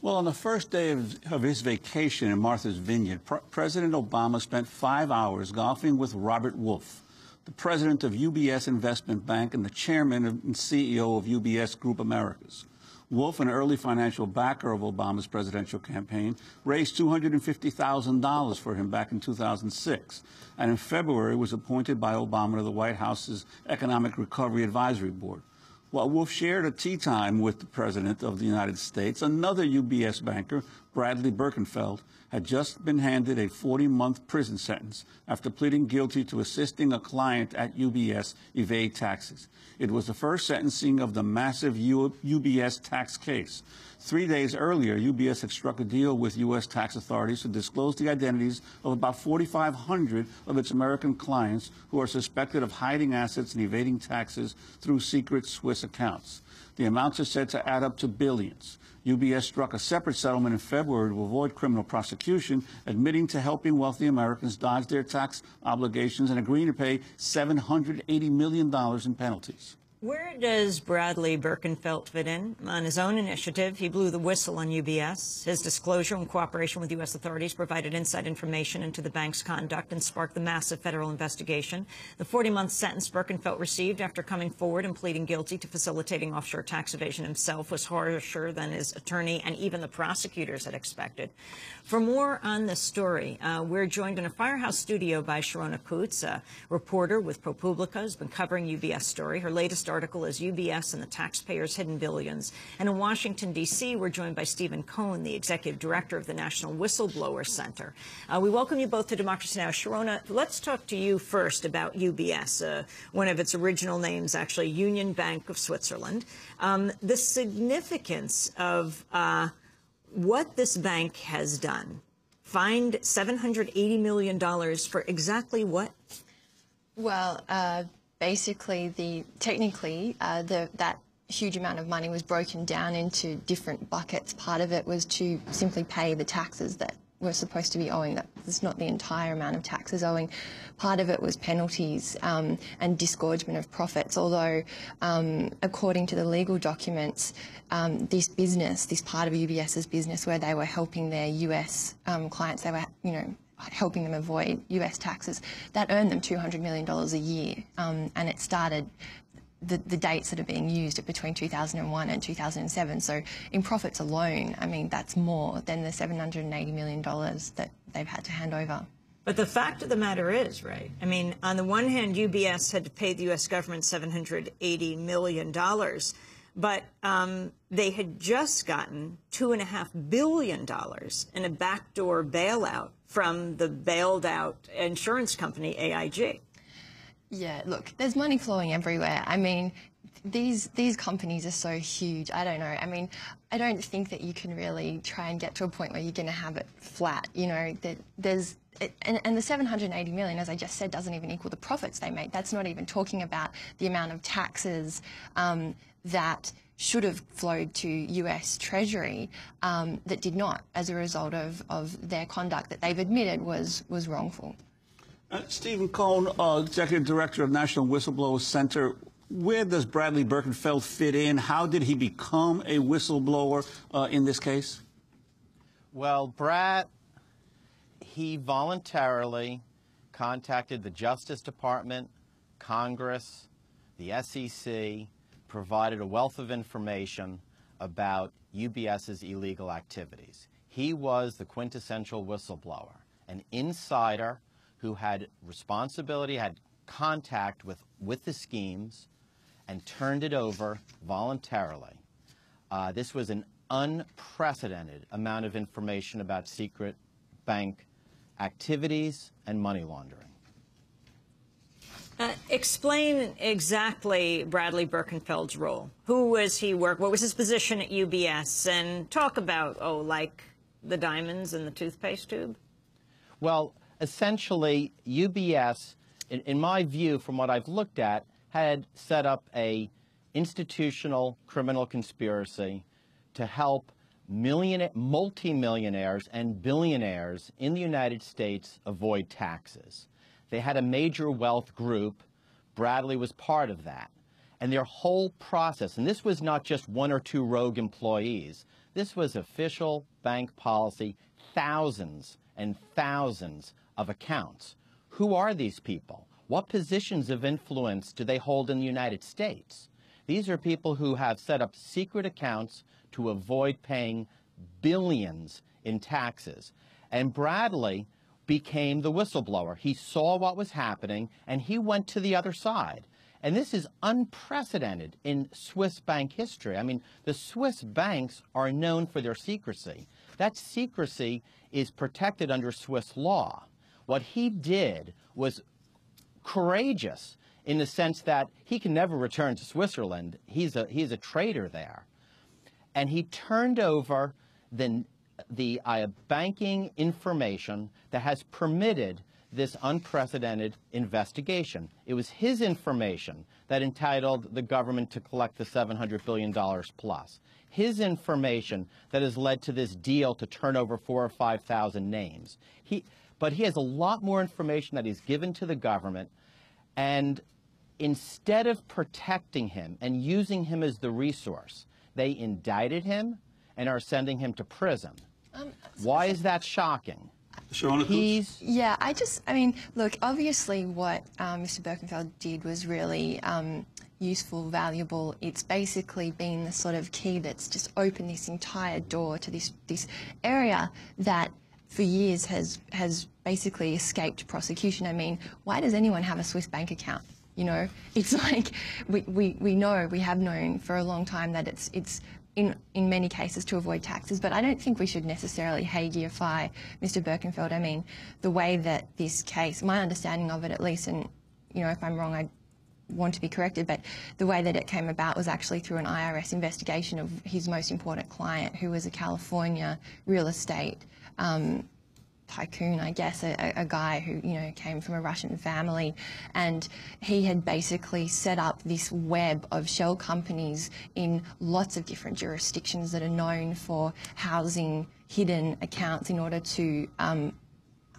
Well, on the first day of his vacation in Martha's Vineyard, President Obama spent 5 hours golfing with Robert Wolf, the president of UBS Investment Bank and the chairman and CEO of UBS Group Americas. Wolf, an early financial backer of Obama's presidential campaign, raised $250,000 for him back in 2006, and in February was appointed by Obama to the White House's Economic Recovery Advisory Board. While Wolf shared a tea time with the President of the United States, another UBS banker, Brad Birkenfeld, had just been handed a 40-month prison sentence after pleading guilty to assisting a client at UBS evade taxes. It was the first sentencing of the massive UBS tax case. 3 days earlier, UBS had struck a deal with U.S. tax authorities to disclose the identities of about 4,500 of its American clients who are suspected of hiding assets and evading taxes through secret Swiss accounts. The amounts are said to add up to billions. UBS struck a separate settlement in February to avoid criminal prosecution, admitting to helping wealthy Americans dodge their tax obligations and agreeing to pay $780 million in penalties. Where does Bradley Birkenfeld fit in? On his own initiative, he blew the whistle on UBS. His disclosure and cooperation with U.S. authorities provided inside information into the bank's conduct and sparked the massive federal investigation. The 40-month sentence Birkenfeld received after coming forward and pleading guilty to facilitating offshore tax evasion himself was harsher than his attorney and even the prosecutors had expected. For more on this story, we're joined in a firehouse studio by Sharona Coutts, a reporter with ProPublica, who's been covering UBS story. Her latest article is UBS and the Taxpayers' Hidden Billions. And in Washington, D.C., we're joined by Stephen Cohn, the executive director of the National Whistleblower Center. We welcome you both to Democracy Now! Sharona, let's talk to you first about UBS, one of its original names, actually, Union Bank of Switzerland. The significance of what this bank has done. Fined $780 million for exactly what? Well, basically, technically, that huge amount of money was broken down into different buckets. Part of it was to simply pay the taxes that were supposed to be owing. That's not the entire amount of taxes owing. Part of it was penalties and disgorgement of profits, although according to the legal documents, this business, this part of UBS's business where they were helping their US clients, they were, helping them avoid US taxes, that earned them $200 million a year. And it started, the dates that are being used are between 2001 and 2007. So in profits alone, I mean, that's more than the $780 million that they've had to hand over. But the fact of the matter is, right, I mean, on the one hand, UBS had to pay the U.S. government $780 million, but they had just gotten $2.5 billion in a backdoor bailout from the bailed-out insurance company AIG. Yeah, look, there's money flowing everywhere. I mean, these companies are so huge. I don't know. I mean, I don't think that you can really try and get to a point where you're going to have it flat. That there's and the $780 million, as I just said, doesn't even equal the profits they make. That's not even talking about the amount of taxes that should have flowed to US Treasury that did not as a result of their conduct that they've admitted was wrongful. Stephen Cohn, Executive Director of National Whistleblower Center. Where does Bradley Birkenfeld fit in? How did he become a whistleblower in this case? Well, Brad, he voluntarily contacted the Justice Department, Congress, the SEC, provided a wealth of information about UBS's illegal activities. He was the quintessential whistleblower, an insider who had responsibility, had contact with the schemes, and turned it over voluntarily. This was an unprecedented amount of information about secret bank activities and money laundering. Explain exactly Bradley Birkenfeld's role. Who was he work? What was his position at UBS? And talk about, like the diamonds in the toothpaste tube? Well, essentially, UBS, in my view, from what I've looked at, had set up a institutional criminal conspiracy to help multimillionaires and billionaires in the United States avoid taxes. They had a major wealth group. Bradley was part of that. And their whole process, and this was not just one or two rogue employees, This was official bank policy, thousands and thousands of accounts. Who are these people? What positions of influence do they hold in the United States? These are people who have set up secret accounts to avoid paying billions in taxes. And Bradley became the whistleblower. He saw what was happening, and he went to the other side. And this is unprecedented in Swiss bank history. I mean, the Swiss banks are known for their secrecy. That secrecy is protected under Swiss law. What he did was courageous in the sense that he can never return to Switzerland. He's a traitor there. And he turned over the banking information that has permitted this unprecedented investigation. It was his information that entitled the government to collect the $700 billion plus. His information that has led to this deal to turn over 4,000 or 5,000 names. But he has a lot more information that he's given to the government, and instead of protecting him and using him as the resource, they indicted him and are sending him to prison. Why is that shocking? Yeah, I mean, look, obviously what Mr. Birkenfeld did was really useful, valuable. It's basically been the sort of key that's just opened this entire door to this area that for years has basically escaped prosecution. I mean, why does anyone have a Swiss bank account? You know, it's like we know, we have known for a long time that it's in many cases to avoid taxes, but I don't think we should necessarily hagiify Mr. Birkenfeld. I mean, the way that this case, my understanding of it at least, and you know, if I'm wrong, I want to be corrected, but the way that it came about was actually through an IRS investigation of his most important client, who was a California real estate tycoon, I guess, a guy who, you know, came from a Russian family, and he had basically set up this web of shell companies in lots of different jurisdictions that are known for housing hidden accounts in order to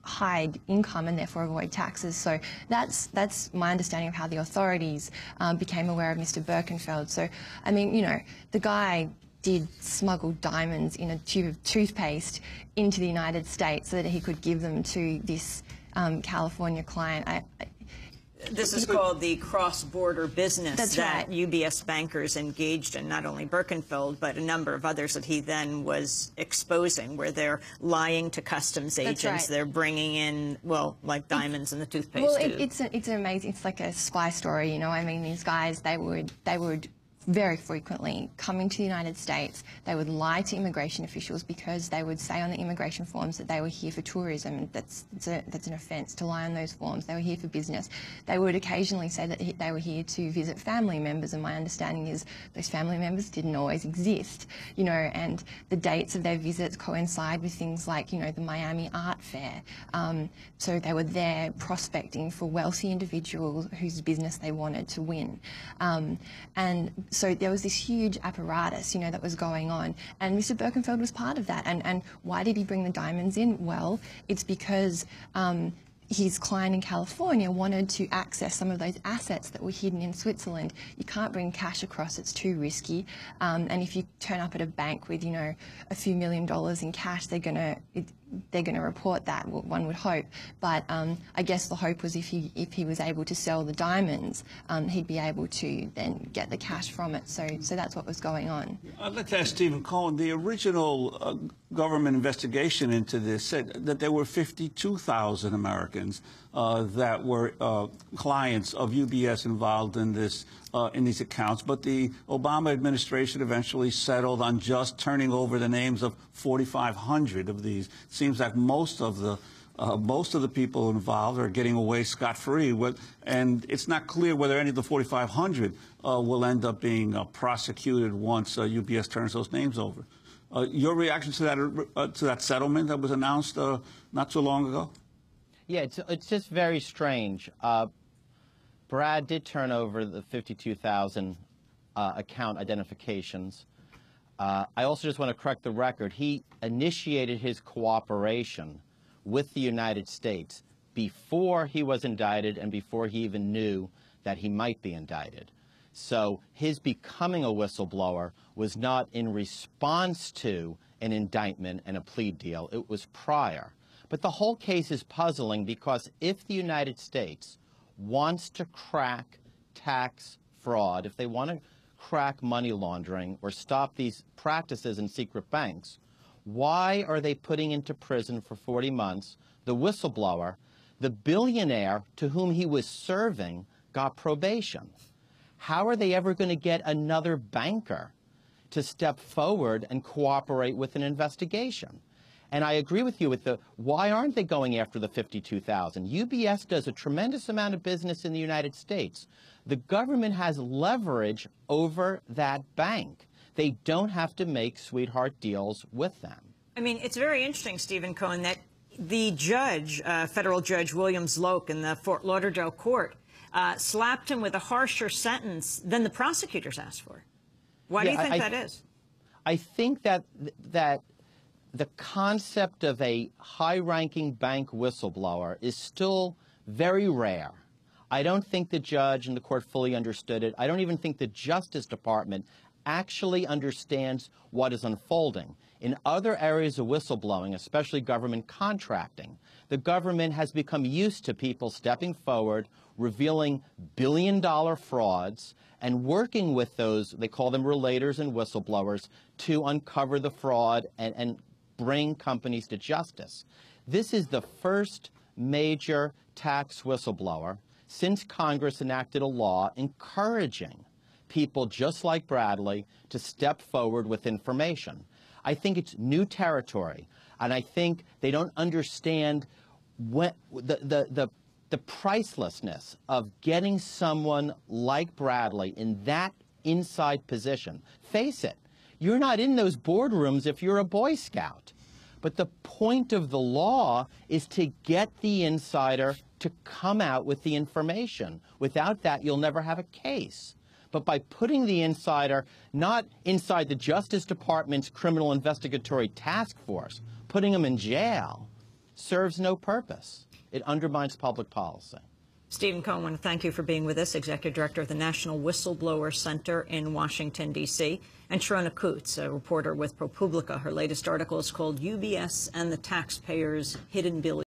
hide income and therefore avoid taxes. So that's my understanding of how the authorities became aware of Mr. Birkenfeld. So, I mean, you know, the guy did smuggle diamonds in a tube of toothpaste into the United States so that he could give them to this California client. This is called the cross-border business that right. UBS bankers engaged in, not only Birkenfeld, but a number of others that he then was exposing, where they're lying to customs agents. Right. They're bringing in, well, like diamonds in the toothpaste. Well, it's amazing. It's like a spy story, you know. I mean, these guys, they would very frequently come into the United States. They would lie to immigration officials because they would say on the immigration forms that they were here for tourism. That's an offence to lie on those forms. They were here for business. They would occasionally say that they were here to visit family members, and my understanding is those family members didn't always exist, you know, and the dates of their visits coincide with things like, you know, the Miami Art Fair. So they were there prospecting for wealthy individuals whose business they wanted to win. And so there was this huge apparatus, you know, that was going on, and Mr. Birkenfeld was part of that. And why did he bring the diamonds in? Well, it's because his client in California wanted to access some of those assets that were hidden in Switzerland. You can't bring cash across, it's too risky. And if you turn up at a bank with, you know, a few $1 million in cash, they're going to report that, one would hope. But I guess the hope was if he was able to sell the diamonds, he'd be able to then get the cash from it. So that's what was going on. I'd like to ask Stephen Cohen, the original government investigation into this said that there were 52,000 Americans that were clients of UBS involved in this in these accounts, but the Obama administration eventually settled on just turning over the names of 4,500 of these. It seems like most of the people involved are getting away scot-free, and it's not clear whether any of the 4,500 will end up being prosecuted once UBS turns those names over. Your reaction to that settlement that was announced not too long ago? Yeah, it's just very strange. Brad did turn over the 52,000 account identifications. I also just want to correct the record. He initiated his cooperation with the United States before he was indicted and before he even knew that he might be indicted. So his becoming a whistleblower was not in response to an indictment and a plea deal. It was prior. But the whole case is puzzling because if the United States wants to crack tax fraud, if they want to crack money laundering or stop these practices in secret banks, why are they putting into prison for 40 months the whistleblower? The billionaire to whom he was serving got probation. How are they ever going to get another banker to step forward and cooperate with an investigation? And I agree with you with the, why aren't they going after the 52,000? UBS does a tremendous amount of business in the United States. The government has leverage over that bank. They don't have to make sweetheart deals with them. I mean, it's very interesting, Stephen Cohen, that the judge, federal judge William Zloke in the Fort Lauderdale court, slapped him with a harsher sentence than the prosecutors asked for. Why do you think that is? I think that the concept of a high-ranking bank whistleblower is still very rare. I don't think the judge and the court fully understood it. I don't even think the Justice Department actually understands what is unfolding. In other areas of whistleblowing, especially government contracting, the government has become used to people stepping forward, revealing billion-dollar frauds, and working with those, they call them relators and whistleblowers, to uncover the fraud and bring companies to justice. This is the first major tax whistleblower since Congress enacted a law encouraging people just like Bradley to step forward with information. I think it's new territory, and I think they don't understand when, the pricelessness of getting someone like Bradley in that inside position. Face it, you're not in those boardrooms if you're a Boy Scout. But the point of the law is to get the insider to come out with the information. Without that, you'll never have a case. But by putting the insider not inside the Justice Department's criminal investigatory task force, putting him in jail, serves no purpose. It undermines public policy. Stephen Cohen, I want to thank you for being with us, Executive Director of the National Whistleblower Center in Washington, D.C., and Sharona Coots, a reporter with ProPublica. Her latest article is called UBS and the Taxpayers' Hidden Billions.